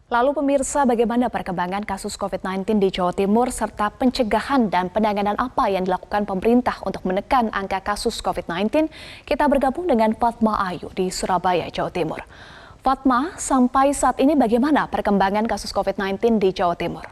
Lalu pemirsa, bagaimana perkembangan kasus COVID-19 di Jawa Timur serta pencegahan dan penanganan apa yang dilakukan pemerintah untuk menekan angka kasus COVID-19? Kita bergabung dengan Fatma Ayu di Surabaya, Jawa Timur. Fatma, sampai saat ini bagaimana perkembangan kasus COVID-19 di Jawa Timur?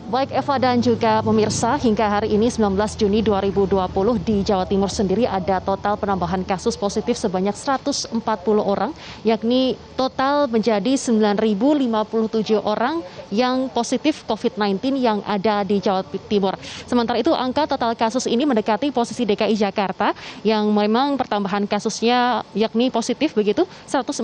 Baik Eva dan juga pemirsa, hingga hari ini 19 Juni 2020 di Jawa Timur sendiri ada total penambahan kasus positif sebanyak 140 orang, yakni total menjadi 9.057 orang yang positif COVID-19 yang ada di Jawa Timur. Sementara itu angka total kasus ini mendekati posisi DKI Jakarta yang memang pertambahan kasusnya yakni positif begitu 141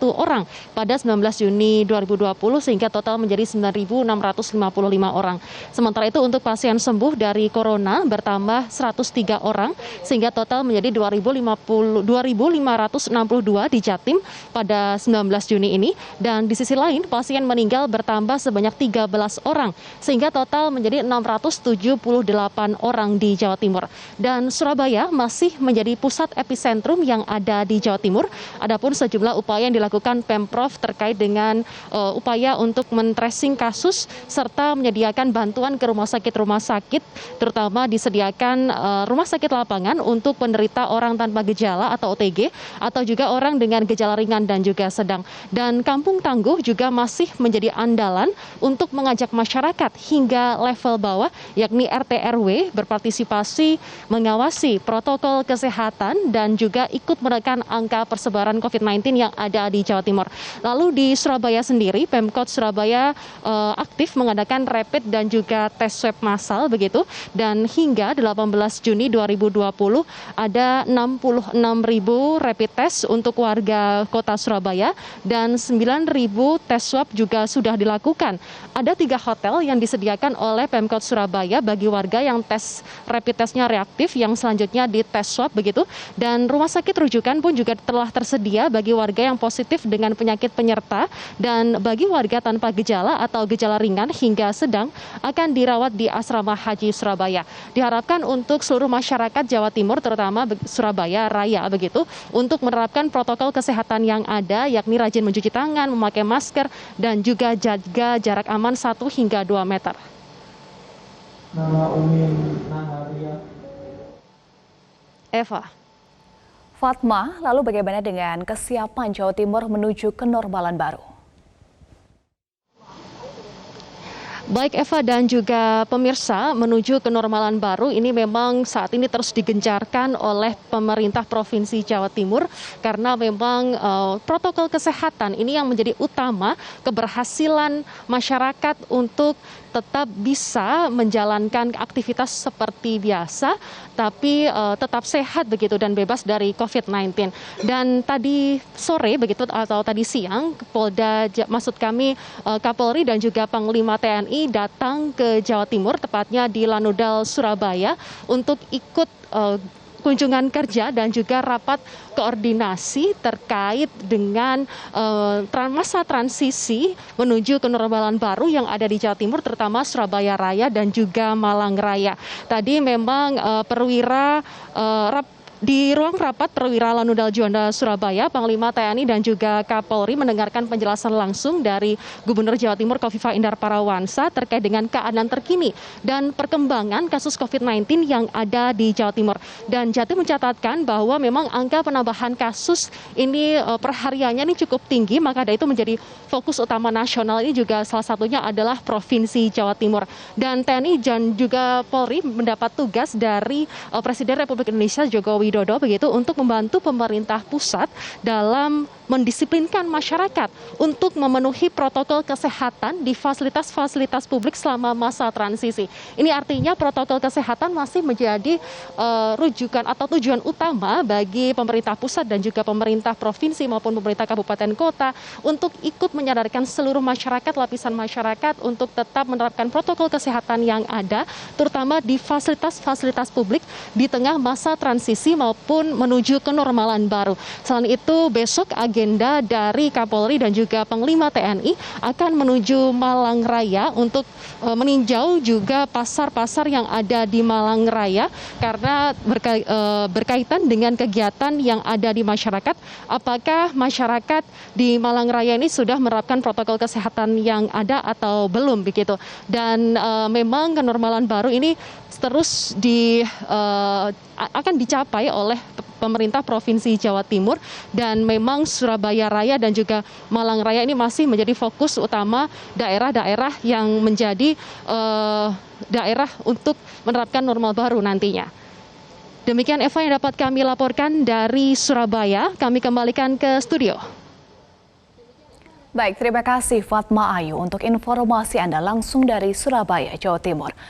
orang pada 19 Juni 2020 sehingga total menjadi 9.655 orang. Sementara itu untuk pasien sembuh dari corona bertambah 103 orang sehingga total menjadi 2.562 di Jatim pada 19 Juni ini, dan di sisi lain pasien meninggal bertambah sebanyak 13 orang sehingga total menjadi 678 orang di Jawa Timur. Dan Surabaya masih menjadi pusat epicentrum yang ada di Jawa Timur. Adapun sejumlah upaya yang dilakukan Pemprov terkait dengan upaya untuk men-tracing kasus serta menyediakan bantuan ke rumah sakit, terutama disediakan rumah sakit lapangan untuk penderita orang tanpa gejala atau OTG, atau juga orang dengan gejala ringan dan juga sedang. Dan Kampung Tangguh juga masih menjadi andalan untuk mengajak masyarakat hingga level bawah, yakni RT RW berpartisipasi mengawasi protokol kesehatan dan juga ikut menekan angka persebaran COVID-19 yang ada di Jawa Timur. Lalu di Surabaya sendiri, Pemkot Surabaya aktif mengadakan rapid dan juga tes swab massal begitu, dan hingga 18 Juni 2020 ada 66.000 rapid test untuk warga kota Surabaya dan 9.000 tes swab juga sudah dilakukan. Ada 3 hotel yang disediakan oleh Pemkot Surabaya bagi warga yang tes rapid testnya reaktif yang selanjutnya di tes swab begitu, dan rumah sakit rujukan pun juga telah tersedia bagi warga yang positif dengan penyakit penyerta, dan bagi warga tanpa gejala atau gejala ringan hingga sedang akan dirawat di Asrama Haji Surabaya. Diharapkan untuk seluruh masyarakat Jawa Timur, terutama Surabaya Raya begitu, untuk menerapkan protokol kesehatan yang ada, yakni rajin mencuci tangan, memakai masker, dan juga jaga jarak aman 1 hingga 2 meter. Eva. Fatma, lalu bagaimana dengan kesiapan Jawa Timur menuju kenormalan baru? Baik Eva dan juga pemirsa, menuju kenormalan baru ini memang saat ini terus digencarkan oleh pemerintah Provinsi Jawa Timur karena memang protokol kesehatan ini yang menjadi utama keberhasilan masyarakat untuk tetap bisa menjalankan aktivitas seperti biasa, tapi tetap sehat begitu dan bebas dari COVID-19. Dan tadi sore begitu atau tadi siang, Kapolri dan juga Panglima TNI datang ke Jawa Timur, tepatnya di Lanudal, Surabaya, untuk ikut kunjungan kerja dan juga rapat koordinasi terkait dengan masa transisi menuju kenormalan baru yang ada di Jawa Timur, terutama Surabaya Raya dan juga Malang Raya. Tadi memang di ruang rapat perwira Lanudal Juanda Surabaya, Panglima TNI dan juga Kapolri mendengarkan penjelasan langsung dari Gubernur Jawa Timur Khofifah Indar Parawansa terkait dengan keadaan terkini dan perkembangan kasus COVID-19 yang ada di Jawa Timur. Dan Jatim mencatatkan bahwa memang angka penambahan kasus ini perhariannya ini cukup tinggi, maka dari itu menjadi fokus utama nasional ini juga salah satunya adalah Provinsi Jawa Timur. Dan TNI dan juga Polri mendapat tugas dari Presiden Republik Indonesia Joko Widodo begitu untuk membantu pemerintah pusat dalam mendisiplinkan masyarakat untuk memenuhi protokol kesehatan di fasilitas-fasilitas publik selama masa transisi. Ini artinya protokol kesehatan masih menjadi rujukan atau tujuan utama bagi pemerintah pusat dan juga pemerintah provinsi maupun pemerintah kabupaten kota untuk ikut menyadarkan seluruh masyarakat, lapisan masyarakat untuk tetap menerapkan protokol kesehatan yang ada, terutama di fasilitas-fasilitas publik di tengah masa transisi maupun menuju kenormalan baru. Selain itu, besok agenda agenda dari Kapolri dan juga Panglima TNI akan menuju Malang Raya untuk meninjau juga pasar-pasar yang ada di Malang Raya karena berkaitan dengan kegiatan yang ada di masyarakat. Apakah masyarakat di Malang Raya ini sudah menerapkan protokol kesehatan yang ada atau belum begitu? Dan memang kenormalan baru ini terus akan dicapai oleh pemerintah Provinsi Jawa Timur, dan memang Surabaya Raya dan juga Malang Raya ini masih menjadi fokus utama daerah-daerah yang menjadi daerah untuk menerapkan normal baru nantinya. Demikian Eva yang dapat kami laporkan dari Surabaya. Kami kembalikan ke studio. Baik, terima kasih Fatma Ayu untuk informasi Anda langsung dari Surabaya, Jawa Timur.